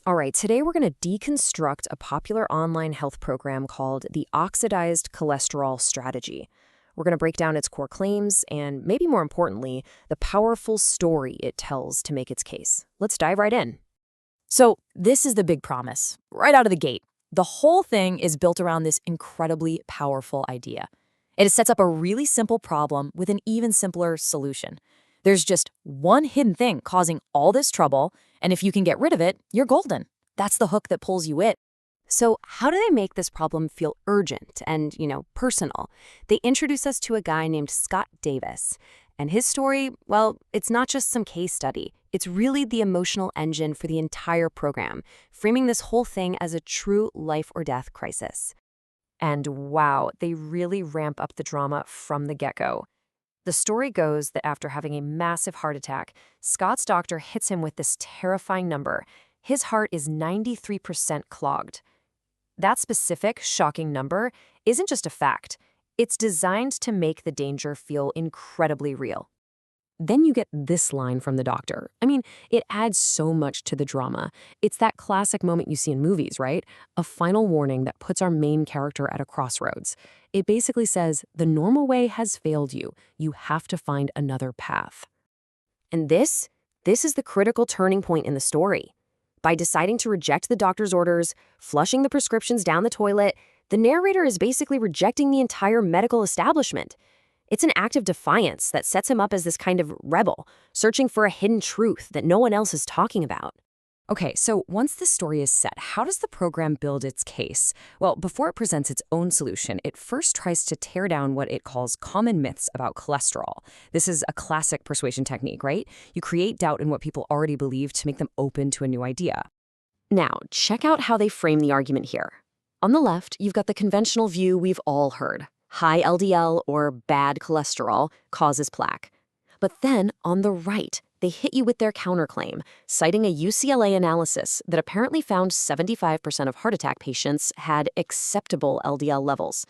All right, today we're going to deconstruct a popular online health program called the Oxidized Cholesterol Strategy. We're going to break down its core claims and, maybe more importantly, the powerful story it tells to make its case. Let's dive right in. So, this is the big promise, right out of the gate. The whole thing is built around this incredibly powerful idea. It sets up a really simple problem with an even simpler solution. There's just one hidden thing causing all this trouble, and if you can get rid of it, you're golden. That's the hook that pulls you in. So, how do they make this problem feel urgent and, personal? They introduce us to a guy named Scott Davis. And his story, well, it's not just some case study. It's really the emotional engine for the entire program, framing this whole thing as a true life or death crisis. And wow, they really ramp up the drama from the get-go. The story goes that after having a massive heart attack, Scott's doctor hits him with this terrifying number. His heart is 93% clogged. That specific, shocking number isn't just a fact. It's designed to make the danger feel incredibly real. Then you get this line from the doctor. I mean, it adds so much to the drama. It's that classic moment you see in movies, right? A final warning that puts our main character at a crossroads. It basically says, the normal way has failed you. You have to find another path. And this is the critical turning point in the story. By deciding to reject the doctor's orders, flushing the prescriptions down the toilet, the narrator is basically rejecting the entire medical establishment. It's an act of defiance that sets him up as this kind of rebel, searching for a hidden truth that no one else is talking about. Okay, so once the story is set, how does the program build its case? Well, before it presents its own solution, it first tries to tear down what it calls common myths about cholesterol. This is a classic persuasion technique, right? You create doubt in what people already believe to make them open to a new idea. Now, check out how they frame the argument here. On the left, you've got the conventional view we've all heard. High LDL, or bad cholesterol, causes plaque. But then, on the right, they hit you with their counterclaim, citing a UCLA analysis that apparently found 75% of heart attack patients had acceptable LDL levels.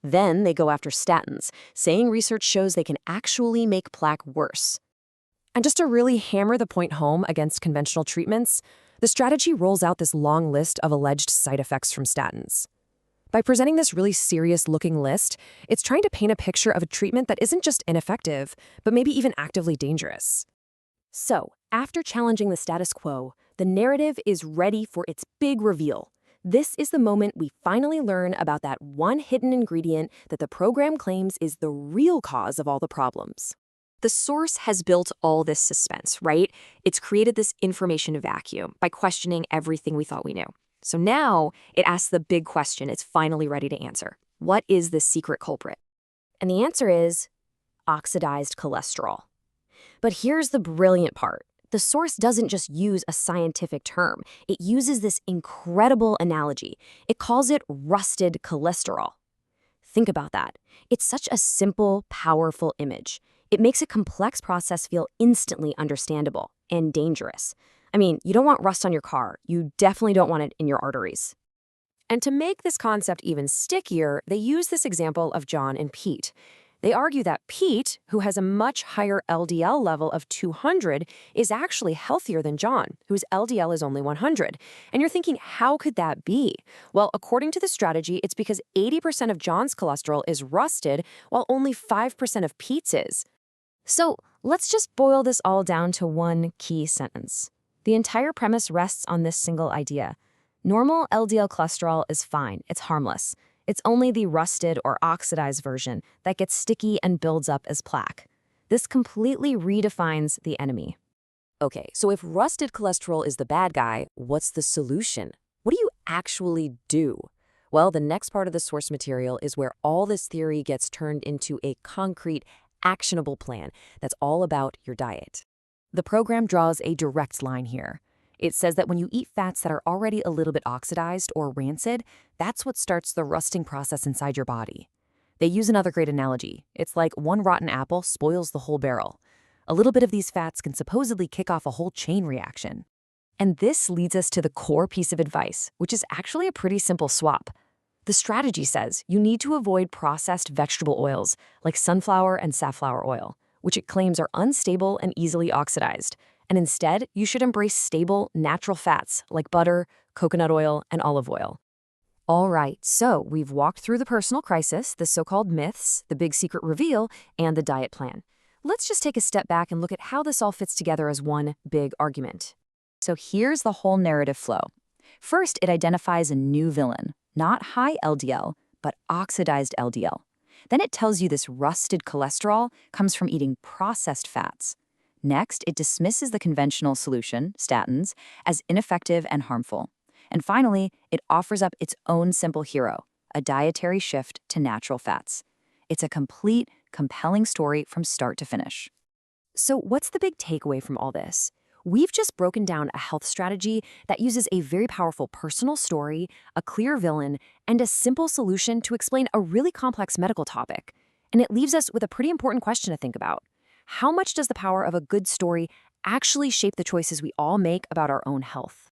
Then they go after statins, saying research shows they can actually make plaque worse. And just to really hammer the point home against conventional treatments, the strategy rolls out this long list of alleged side effects from statins. By presenting this really serious-looking list, it's trying to paint a picture of a treatment that isn't just ineffective, but maybe even actively dangerous. So, after challenging the status quo, the narrative is ready for its big reveal. This is the moment we finally learn about that one hidden ingredient that the program claims is the real cause of all the problems. The source has built all this suspense, right? It's created this information vacuum by questioning everything we thought we knew. So now it asks the big question it's finally ready to answer. What is the secret culprit? And the answer is oxidized cholesterol. But here's the brilliant part. The source doesn't just use a scientific term. It uses this incredible analogy. It calls it rusted cholesterol. Think about that. It's such a simple, powerful image. It makes a complex process feel instantly understandable and dangerous. I mean, you don't want rust on your car. You definitely don't want it in your arteries. And to make this concept even stickier, they use this example of John and Pete. They argue that Pete, who has a much higher LDL level of 200, is actually healthier than John, whose LDL is only 100. And you're thinking, how could that be? Well, according to the strategy, it's because 80% of John's cholesterol is rusted, while only 5% of Pete's is. So let's just boil this all down to one key sentence. The entire premise rests on this single idea. Normal LDL cholesterol is fine, it's harmless. It's only the rusted or oxidized version that gets sticky and builds up as plaque. This completely redefines the enemy. Okay, so if rusted cholesterol is the bad guy, what's the solution? What do you actually do? Well, the next part of the source material is where all this theory gets turned into a concrete, actionable plan that's all about your diet. The program draws a direct line here. It says that when you eat fats that are already a little bit oxidized or rancid, that's what starts the rusting process inside your body. They use another great analogy. It's like one rotten apple spoils the whole barrel. A little bit of these fats can supposedly kick off a whole chain reaction. And this leads us to the core piece of advice, which is actually a pretty simple swap. The strategy says you need to avoid processed vegetable oils like sunflower and safflower oil, which it claims are unstable and easily oxidized. And instead, you should embrace stable, natural fats like butter, coconut oil, and olive oil. All right, so we've walked through the personal crisis, the so-called myths, the big secret reveal, and the diet plan. Let's just take a step back and look at how this all fits together as one big argument. So here's the whole narrative flow. First, it identifies a new villain, not high LDL, but oxidized LDL. Then it tells you this rusted cholesterol comes from eating processed fats. Next, it dismisses the conventional solution, statins, as ineffective and harmful. And finally, it offers up its own simple hero, a dietary shift to natural fats. It's a complete, compelling story from start to finish. So what's the big takeaway from all this? We've just broken down a health strategy that uses a very powerful personal story, a clear villain, and a simple solution to explain a really complex medical topic. And it leaves us with a pretty important question to think about. How much does the power of a good story actually shape the choices we all make about our own health?